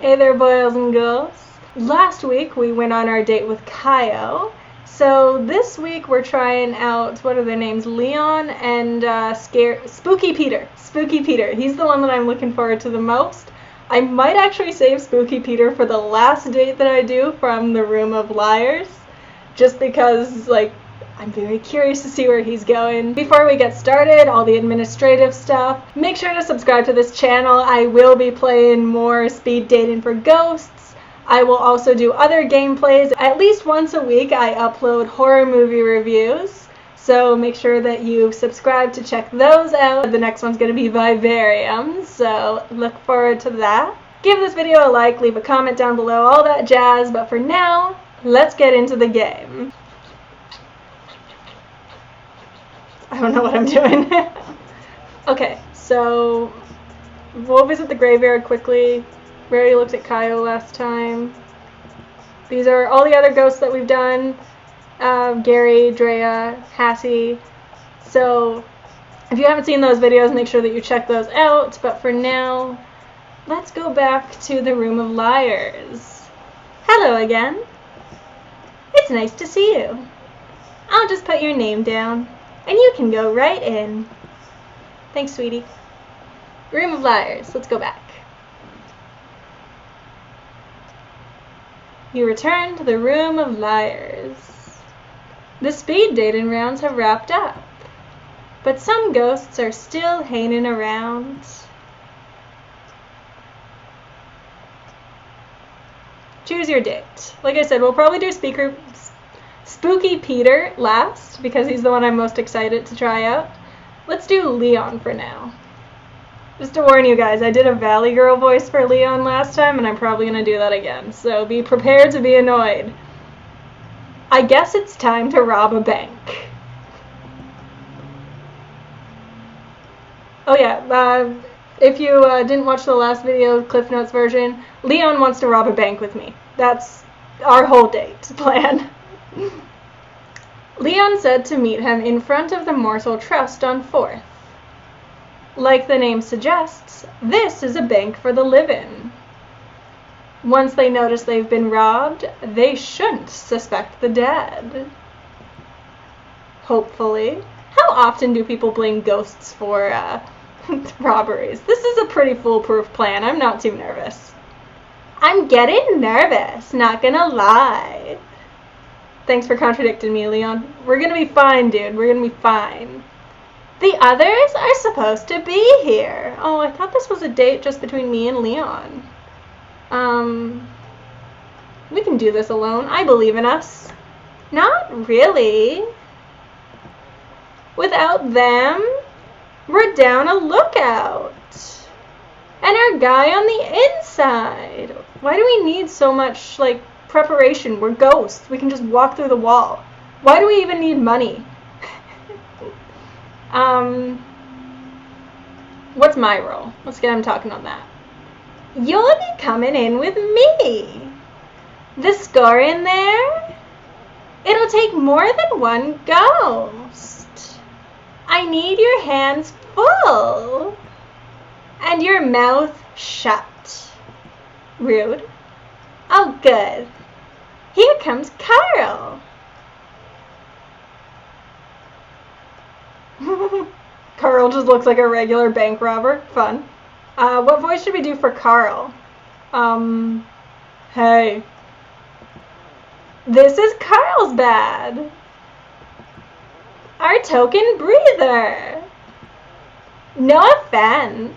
Hey there, boys and girls. Last week we went on our date with Kyle. So this week we're trying out, what are their names? Leon and Spooky Peter. Spooky Peter. He's the one that I'm looking forward to the most. I might actually save Spooky Peter for the last date that I do from the Room of Liars. Just because, I'm very curious to see where he's going. Before we get started, all the administrative stuff, make sure to subscribe to this channel. I will be playing more speed dating for ghosts. I will also do other gameplays. At least once a week I upload horror movie reviews, so make sure that you subscribe to check those out. The next one's going to be Vivarium, so look forward to that. Give this video a like, leave a comment down below, all that jazz, but for now, let's get into the game. I don't know what I'm doing. Okay, so we'll visit the graveyard quickly. We already looked at Kyle last time. These are all the other ghosts that we've done. Gary, Drea, Hassie. So if you haven't seen those videos, make sure that you check those out. But for now, let's go back to the Room of Liars. Hello again. It's nice to see you. I'll just put your name down, and you can go right in. Thanks, sweetie. Room of Liars. Let's go back. You return to the Room of Liars. The speed dating rounds have wrapped up, but some ghosts are still hanging around. Choose your date. Like I said, we'll probably do Spooky Peter last, because he's the one I'm most excited to try out. Let's do Leon for now. Just to warn you guys, I did a Valley Girl voice for Leon last time, and I'm probably going to do that again, so be prepared to be annoyed. I guess it's time to rob a bank. Oh yeah, if you didn't watch the last video, Cliff Notes version, Leon wants to rob a bank with me. That's our whole date plan. Leon said to meet him in front of the Morsel Trust on 4th. Like the name suggests, this is a bank for the living. Once they notice they've been robbed, they shouldn't suspect the dead. Hopefully. How often do people blame ghosts for robberies? This is a pretty foolproof plan. I'm not too nervous. I'm getting nervous, not gonna lie. Thanks for contradicting me, Leon. We're gonna be fine, dude. We're gonna be fine. The others are supposed to be here. Oh, I thought this was a date just between me and Leon. We can do this alone. I believe in us. Not really. Without them, we're down a lookout. And our guy on the inside. Why do we need so much, preparation? We're ghosts. We can just walk through the wall. Why do we even need money? What's my role? Let's get him talking on that. You'll be coming in with me. The score in there? It'll take more than one ghost. I need your hands full. And your mouth shut. Rude. Oh, good. Here comes Carl. Carl just looks like a regular bank robber. Fun. What voice should we do for Carl? Hey. This is Carlsbad. Our token breather. No offense.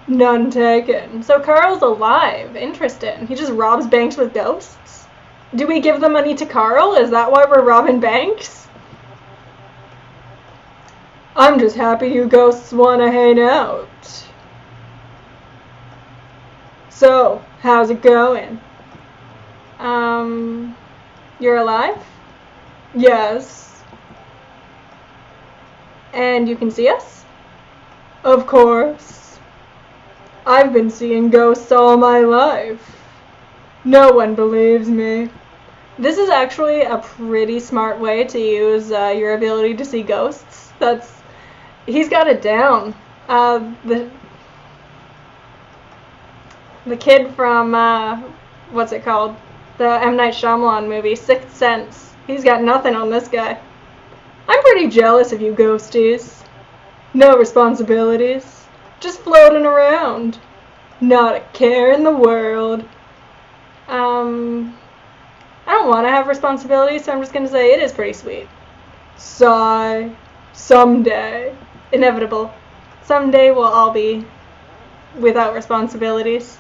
None taken. So Carl's alive. Interesting. He just robs banks with ghosts? Do we give the money to Carl? Is that why we're robbing banks? I'm just happy you ghosts want to hang out. So, how's it going? You're alive? Yes. And you can see us? Of course. I've been seeing ghosts all my life. No one believes me. This is actually a pretty smart way to use your ability to see ghosts. He's got it down. The kid from, what's it called? The M. Night Shyamalan movie, Sixth Sense. He's got nothing on this guy. I'm pretty jealous of you ghosties. No responsibilities. Just floating around. Not a care in the world. I don't want to have responsibilities, so I'm just going to say it is pretty sweet. Sigh. Someday. Inevitable. Someday we'll all be without responsibilities.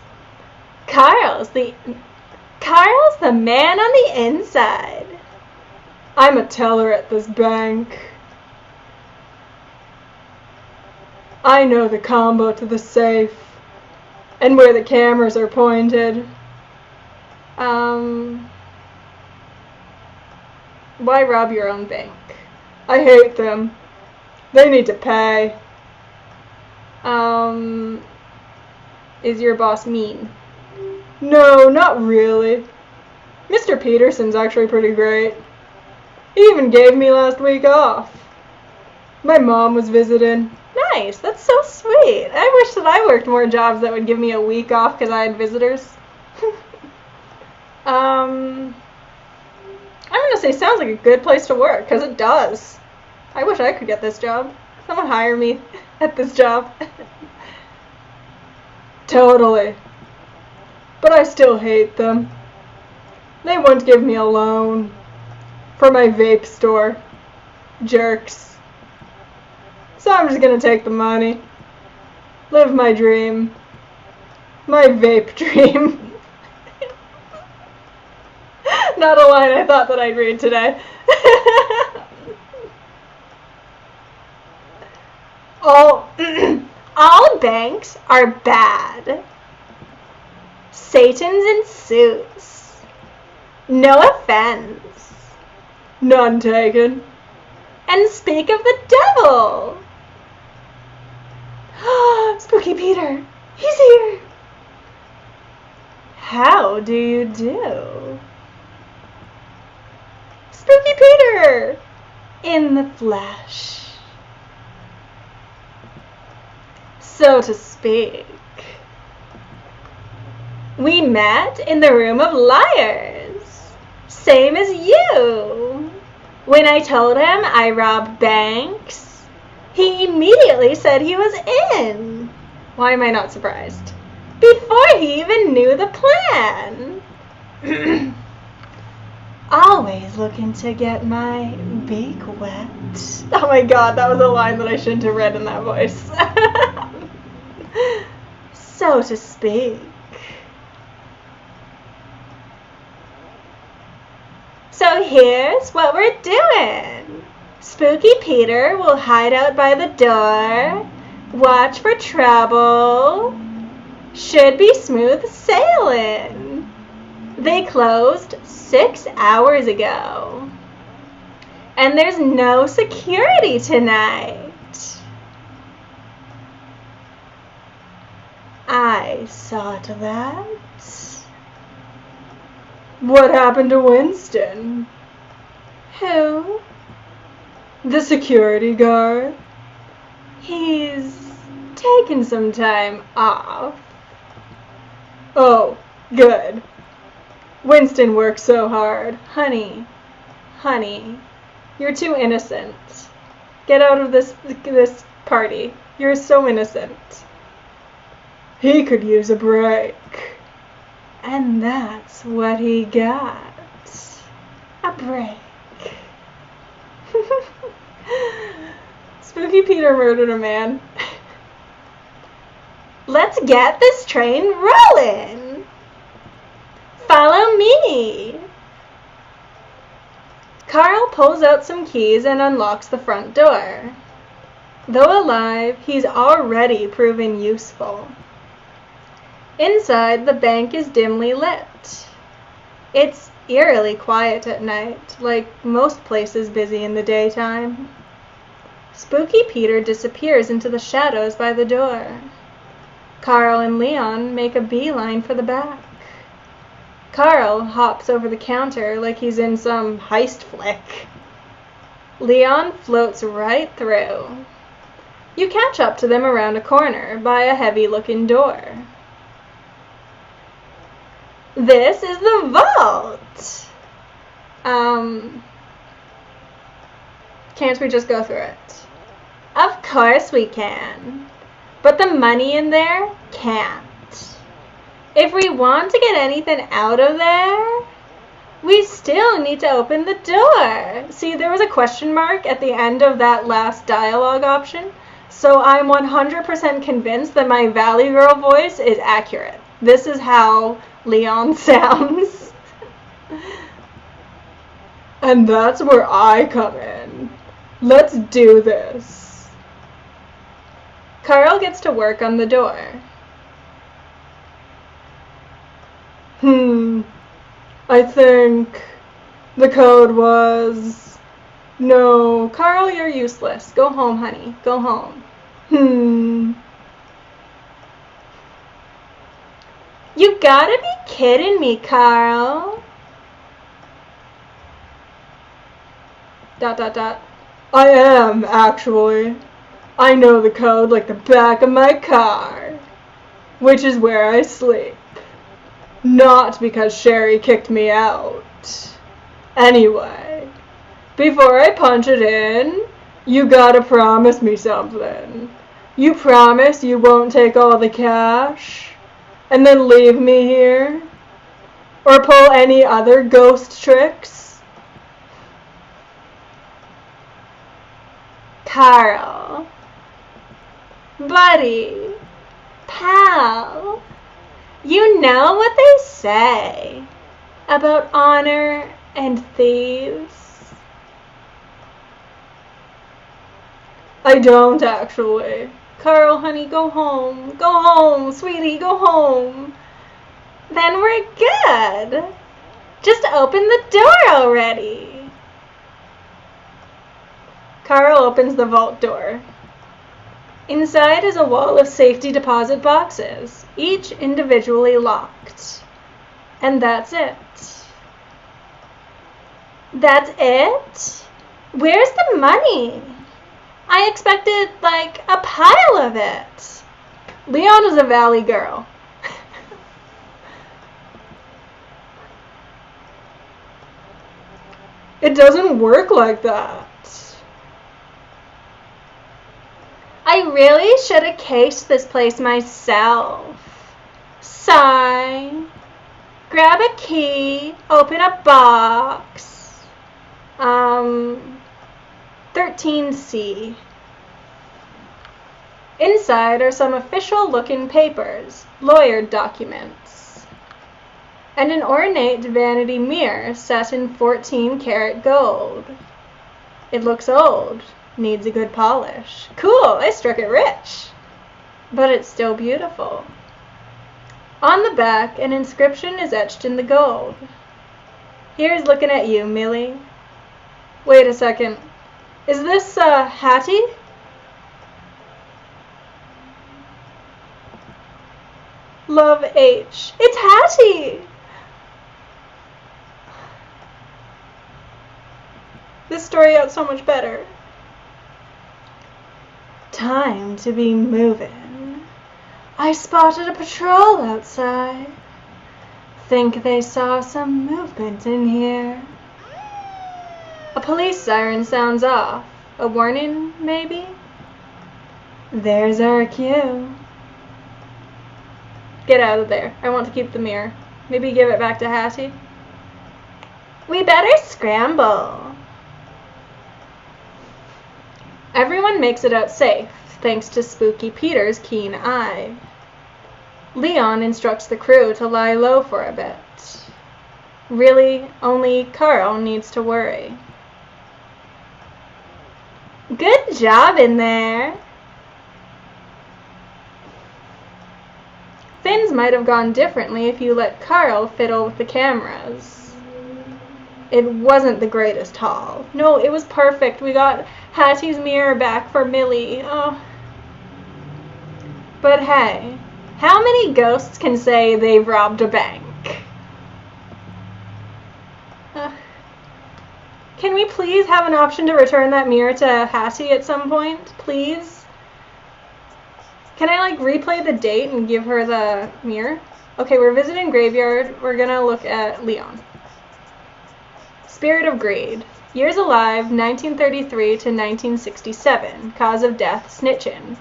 Carl's the man on the inside. I'm a teller at this bank. I know the combo to the safe and where the cameras are pointed. Why rob your own bank? I hate them. They need to pay. Is your boss mean? No, not really. Mr. Peterson's actually pretty great. He even gave me last week off. My mom was visiting. Nice, that's so sweet. I wish that I worked more jobs that would give me a week off because I had visitors. I'm gonna say sounds like a good place to work, because it does. I wish I could get this job. Someone hire me at this job. Totally. But I still hate them. They won't give me a loan for my vape store. Jerks. So I'm just gonna take the money. Live my dream. My vape dream. Not a line I thought that I'd read today. All banks are bad. Satan's in suits. No offense. None taken. And speak of the devil. Spooky Peter, he's here. How do you do? Spooky Peter, in the flesh, so to speak. We met in the room of liars, same as you. When I told him I robbed banks, he immediately said he was in. Why am I not surprised? Before he even knew the plan. Always looking to get my beak wet. Oh my god, that was a line that I shouldn't have read in that voice. So to speak. So here's what we're doing. Spooky Peter will hide out by the door, watch for trouble. Should be smooth sailing. They closed 6 hours ago. And there's no security tonight. I saw to that. What happened to Winston? Who? The security guard. He's taken some time off. Oh, good. Winston works so hard. Honey, you're too innocent. Get out of this party. You're so innocent. He could use a break. And that's what he got. A break. Spooky Peter murdered a man. Let's get this train rolling. Follow me. Carl pulls out some keys and unlocks the front door. Though alive, he's already proven useful. Inside, the bank is dimly lit. It's eerily quiet at night, like most places busy in the daytime. Spooky Peter disappears into the shadows by the door. Carl and Leon make a beeline for the back. Carl hops over the counter like he's in some heist flick. Leon floats right through. You catch up to them around a corner by a heavy-looking door. This is the vault. Can't we just go through it? Of course we can. But the money in there can't. If we want to get anything out of there, we still need to open the door. See, there was a question mark at the end of that last dialogue option. So I'm 100% convinced that my Valley Girl voice is accurate. This is how Leon sounds. And that's where I come in. Let's do this. Carl gets to work on the door. I think the code was... No, Carl, you're useless. Go home, honey. Go home. You gotta be kidding me, Carl. ... I am, actually. I know the code like the back of my car, which is where I sleep. Not because Sherry kicked me out. Anyway, before I punch it in, you gotta promise me something. You promise you won't take all the cash and then leave me here? Or pull any other ghost tricks? Carl. Buddy. Pal. You know what they say about honor and thieves? I don't, actually. Carl, honey, go home. Go home, sweetie, go home. Then we're good. Just open the door already. Carl opens the vault door. Inside is a wall of safety deposit boxes, each individually locked. And that's it. That's it? Where's the money? I expected, like, a pile of it. Leon is a Valley girl. It doesn't work like that. I really should have cased this place myself. Sigh. Grab a key. Open a box. 13C. Inside are some official-looking papers, lawyer documents, and an ornate vanity mirror set in 14-karat gold. It looks old. Needs a good polish. Cool, I struck it rich. But it's still beautiful. On the back, an inscription is etched in the gold. Here's looking at you, Millie. Wait a second. Is this, Hattie? Love H. It's Hattie! This story got so much better. Time to be moving. I spotted a patrol outside. Think they saw some movement in here. A police siren sounds off. A warning, maybe? There's our cue. Get out of there. I want to keep the mirror. Maybe give it back to Hattie. We better scramble. Everyone makes it out safe, thanks to Spooky Peter's keen eye. Leon instructs the crew to lie low for a bit. Really, only Carl needs to worry. Good job in there. Things might have gone differently if you let Carl fiddle with the cameras. It wasn't the greatest haul. No, it was perfect. We got Hattie's mirror back for Millie. Oh. But hey, how many ghosts can say they've robbed a bank? Can we please have an option to return that mirror to Hattie at some point? Please? Can I, like, replay the date and give her the mirror? Okay, we're visiting graveyard. We're gonna look at Leon. Spirit of greed. Years alive, 1933 to 1967. Cause of death, snitchin'.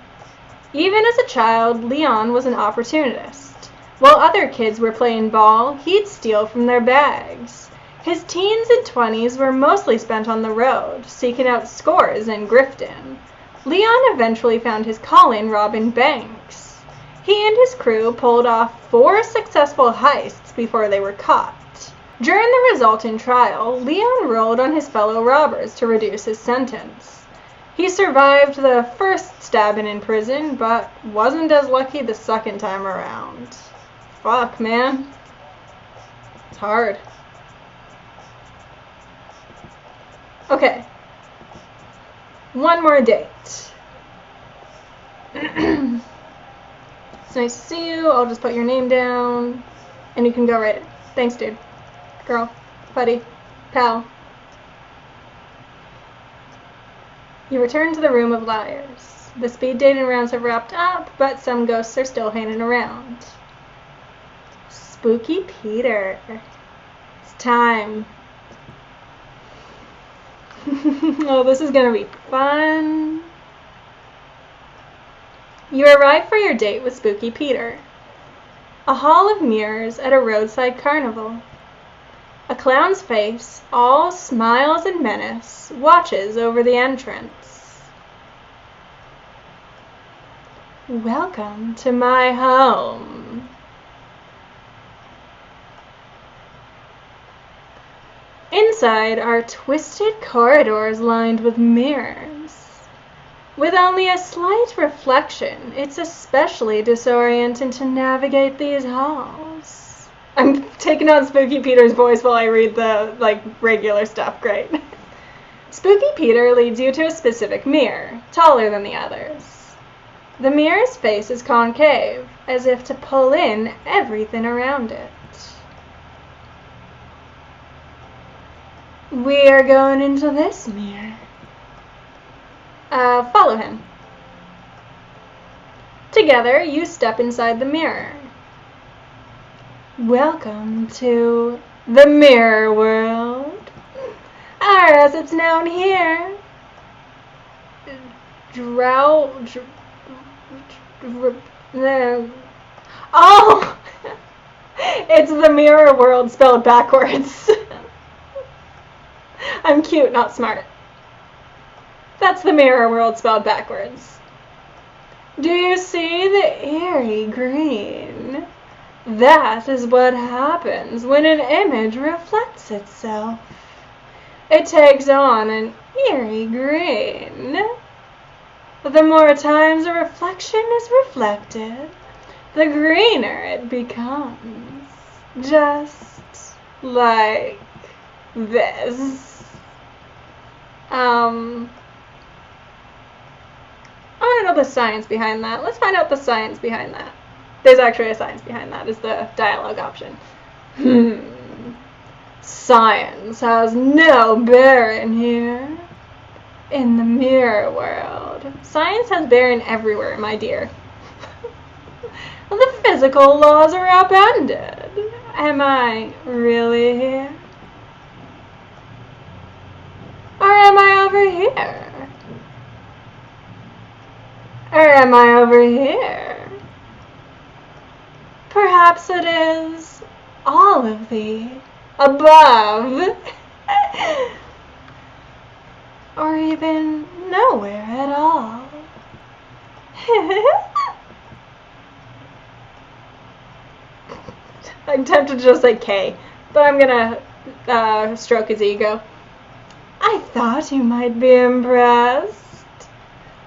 Even as a child, Leon was an opportunist. While other kids were playing ball, he'd steal from their bags. His teens and 20s were mostly spent on the road, seeking out scores and grifting. Leon eventually found his calling robbing banks. He and his crew pulled off 4 successful heists before they were caught. During the resulting trial, Leon rolled on his fellow robbers to reduce his sentence. He survived the first stabbing in prison, but wasn't as lucky the second time around. Fuck, man. It's hard. Okay. One more date. It's nice to see you. I'll just put your name down, and you can go right in. Thanks, dude. Girl. Buddy. Pal. You return to the room of liars. The speed dating rounds have wrapped up, but some ghosts are still hanging around. Spooky Peter. It's time. Oh, this is gonna be fun. You arrive for your date with Spooky Peter. A hall of mirrors at a roadside carnival. A clown's face, all smiles and menace, watches over the entrance. Welcome to my home. Inside are twisted corridors lined with mirrors. With only a slight reflection, it's especially disorienting to navigate these halls. I'm taking on Spooky Peter's voice while I read the, regular stuff. Great. Spooky Peter leads you to a specific mirror, taller than the others. The mirror's face is concave, as if to pull in everything around it. We are going into this mirror. Follow him. Together, you step inside the mirror. Welcome to the mirror world, or as it's known here, Oh! It's the mirror world spelled backwards. I'm cute, not smart. That's the mirror world spelled backwards. Do you see the eerie green? That is what happens when an image reflects itself. It takes on an eerie green. The more times a reflection is reflected, the greener it becomes. Just like this. I want to know the science behind that. Let's find out the science behind that. There's actually a science behind that, is the dialogue option. Science has no bearing here. In the mirror world. Science has bearing everywhere, my dear. The physical laws are upended. Am I really here? Or am I over here? Or am I over here? Perhaps it is all of the above. Or even nowhere at all. I'm tempted to just say K, but I'm gonna stroke his ego. I thought you might be impressed.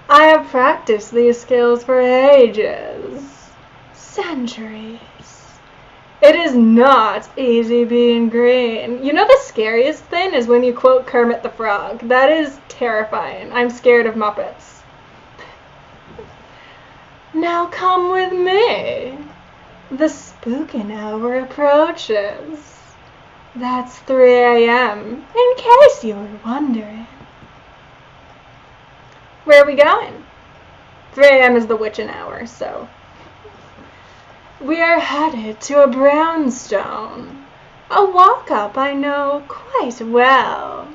I have practiced these skills for ages, centuries. It is not easy being green. You know the scariest thing is when you quote Kermit the Frog. That is terrifying. I'm scared of Muppets. Now come with me. The spooking hour approaches. That's 3 a.m., in case you were wondering. Where are we going? 3 a.m. is the witching hour, so. We are headed to a brownstone, a walk-up I know quite well.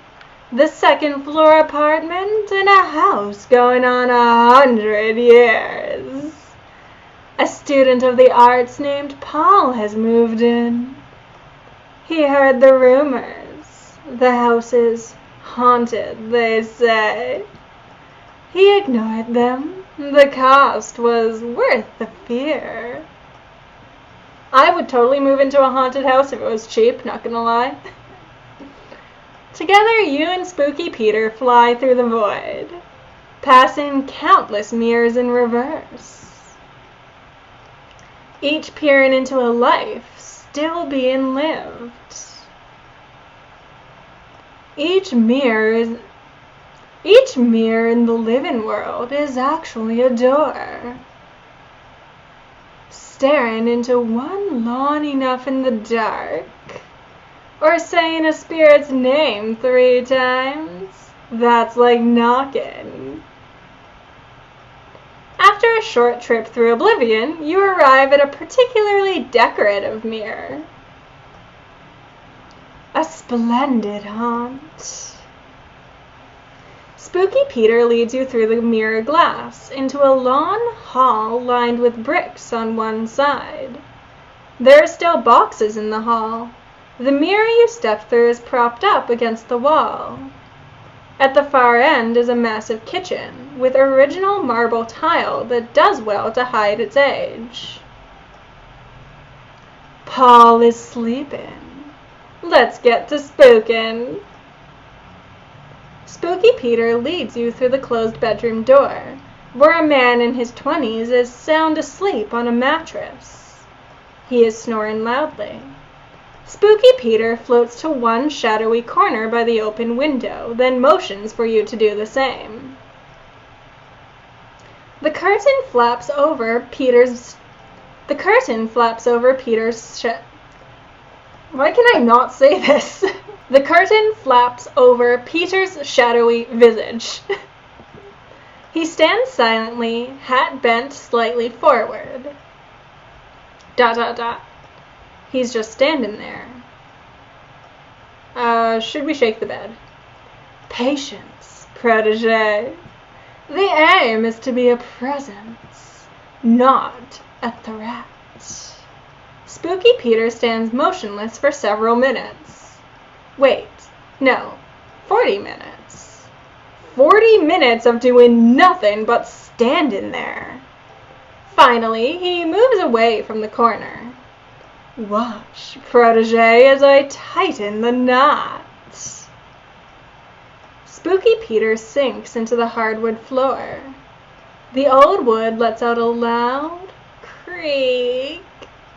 The second-floor apartment in a house going on 100 years. A student of the arts named Paul has moved in. He heard the rumors. The house is haunted, they say. He ignored them. The cost was worth the fear. I would totally move into a haunted house if it was cheap, not gonna lie. Together, you and Spooky Peter fly through the void, passing countless mirrors in reverse, each peering into a life still being lived. Each mirror in the living world is actually a door, staring into one long enough in the dark, or saying a spirit's name 3 times. That's like knocking. After a short trip through oblivion, you arrive at a particularly decorative mirror. A splendid haunt. Spooky Peter leads you through the mirror glass into a long hall lined with bricks on one side. There are still boxes in the hall. The mirror you step through is propped up against the wall. At the far end is a massive kitchen with original marble tile that does well to hide its age. Paul is sleeping. Let's get to spooking. Spooky Peter leads you through the closed bedroom door, where a man in his 20s is sound asleep on a mattress. He is snoring loudly. Spooky Peter floats to one shadowy corner by the open window, then motions for you to do the same. The curtain flaps over Peter's Why can I not say this? The curtain flaps over Peter's shadowy visage. He stands silently, hat bent slightly forward. ... He's just standing there. Should we shake the bed? Patience, protege. The aim is to be a presence, not a threat. Spooky Peter stands motionless for several minutes. Wait, no, 40 minutes. 40 minutes of doing nothing but standing there. Finally, he moves away from the corner. Watch, protege, as I tighten the knot. Spooky Peter sinks into the hardwood floor. The old wood lets out a loud creak,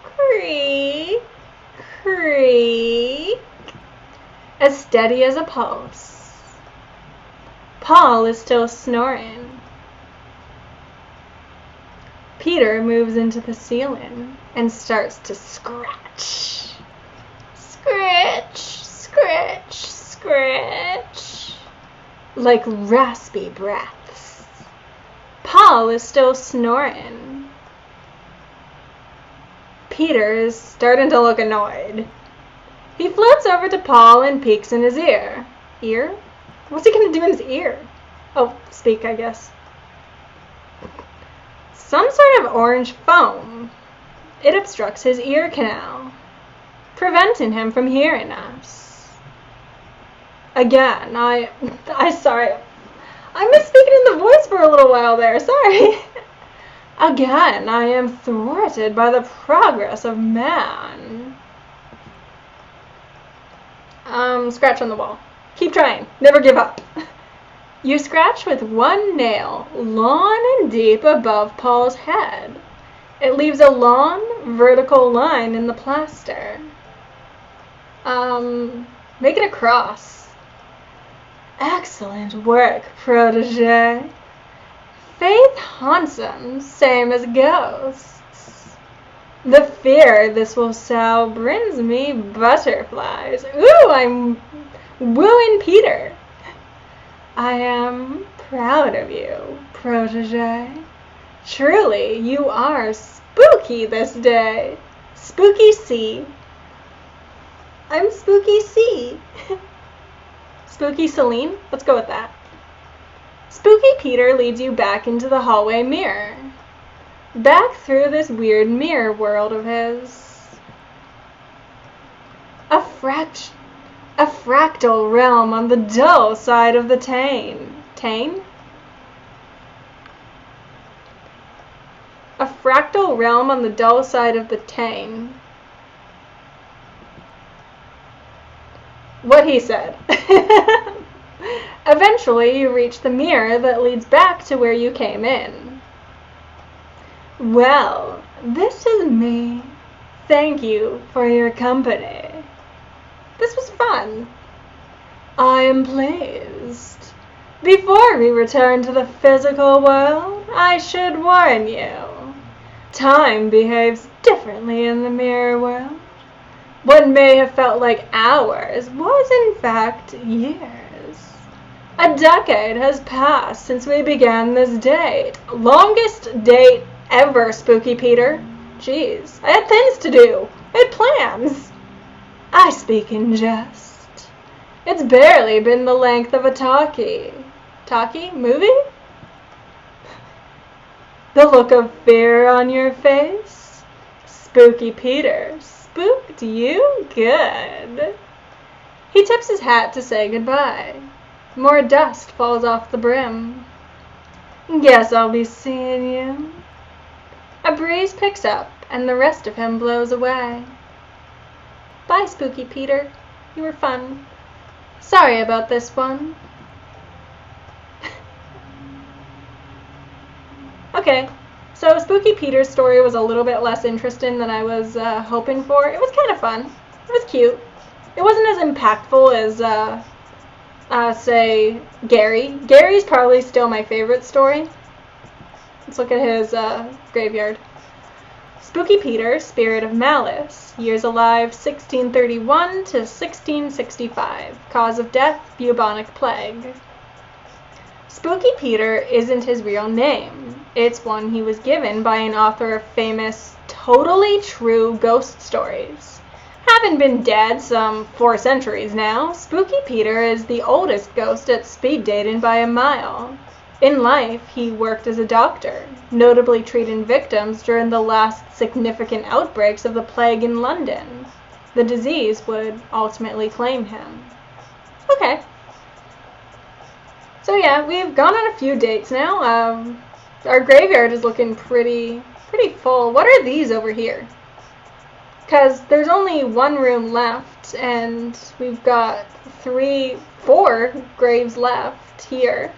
creak, creak, as steady as a pulse. Paul is still snoring. Peter moves into the ceiling and starts to scratch. Scratch, scratch, scratch, like raspy breaths. Paul is still snoring. Peter is starting to look annoyed. He floats over to Paul and peeks in his ear. Ear? What's he gonna do in his ear? Oh, speak, I guess. Some sort of orange foam. It obstructs his ear canal, preventing him from hearing us. Again, sorry. I missed speaking in the voice for a little while there, sorry. Again, I am thwarted by the progress of man. Scratch on the wall. Keep trying. Never give up. You scratch with one nail, long and deep above Paul's head. It leaves a long, vertical line in the plaster. Make it a cross. Excellent work, protege. Faith haunts him, same as ghosts. The fear this will sow brings me butterflies. Ooh, I'm wooing Peter. I am proud of you, protege. Truly, you are spooky this day. Spooky C. I'm Spooky C. Spooky Celine? Let's go with that. Spooky Peter leads you back into the hallway mirror. Back through this weird mirror world of his. A fractal realm on the dull side of the Tane. Tane? A fractal realm on the dull side of the Tane. What he said. Eventually, you reach the mirror that leads back to where you came in. Well, this is me. Thank you for your company. This was fun. I am pleased. Before we return to the physical world, I should warn you. Time behaves differently in the mirror world. What may have felt like hours was in fact years. A decade has passed since we began this date. Longest date ever, Spooky Peter. Jeez, I had things to do. I had plans. I speak in jest. It's barely been the length of a talkie. Talkie? Movie? The look of fear on your face? Spooky Peter, spooked you? Good. He tips his hat to say goodbye. More dust falls off the brim. Guess I'll be seeing you. A breeze picks up, and the rest of him blows away. Bye, Spooky Peter. You were fun. Sorry about this one. Okay, so Spooky Peter's story was a little bit less interesting than I was hoping for. It was kind of fun. It was cute. It wasn't as impactful as, say, Gary. Gary's probably still my favorite story. Let's look at his graveyard. Spooky Peter, Spirit of Malice. Years alive, 1631 to 1665. Cause of death, bubonic plague. Spooky Peter isn't his real name. It's one he was given by an author of famous, totally true ghost stories. Having been dead some 4 centuries now, Spooky Peter is the oldest ghost at speed dating by a mile. In life, he worked as a doctor, notably treating victims during the last significant outbreaks of the plague in London. The disease would ultimately claim him. Okay. So yeah, we've gone on a few dates now. Our graveyard is looking pretty full. What are these over here? Because there's only one room left, and we've got 4 graves left here.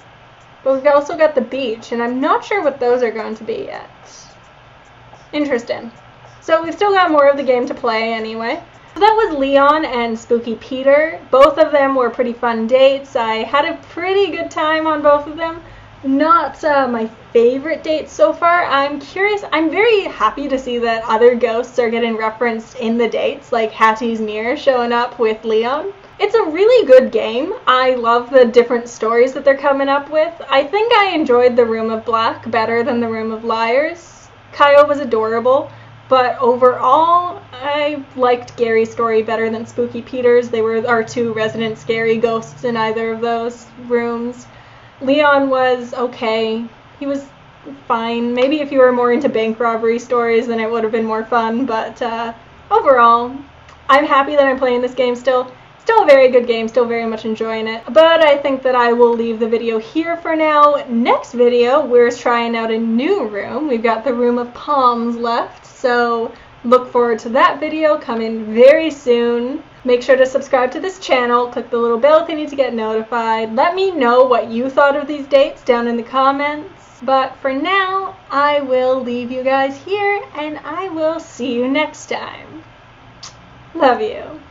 But we've also got the beach, and I'm not sure what those are going to be yet. Interesting. So we've still got more of the game to play anyway. So that was Leon and Spooky Peter. Both of them were pretty fun dates. I had a pretty good time on both of them. Not my favorite dates so far. I'm curious. I'm very happy to see that other ghosts are getting referenced in the dates, like Hattie's Mirror showing up with Leon. It's a really good game. I love the different stories that they're coming up with. I think I enjoyed the Room of Black better than the Room of Liars. Kyle was adorable, but overall, I liked Gary's story better than Spooky Peter's. They were our 2 resident scary ghosts in either of those rooms. Leon was okay. He was fine. Maybe if you were more into bank robbery stories, then it would have been more fun, but overall, I'm happy that I'm playing this game still. Still a very good game, still very much enjoying it. But I think that I will leave the video here for now. Next video, we're trying out a new room. We've got the Room of Palms left, so look forward to that video coming very soon. Make sure to subscribe to this channel, click the little bell thingy to get notified. Let me know what you thought of these dates down in the comments. But for now, I will leave you guys here, and I will see you next time. Love you.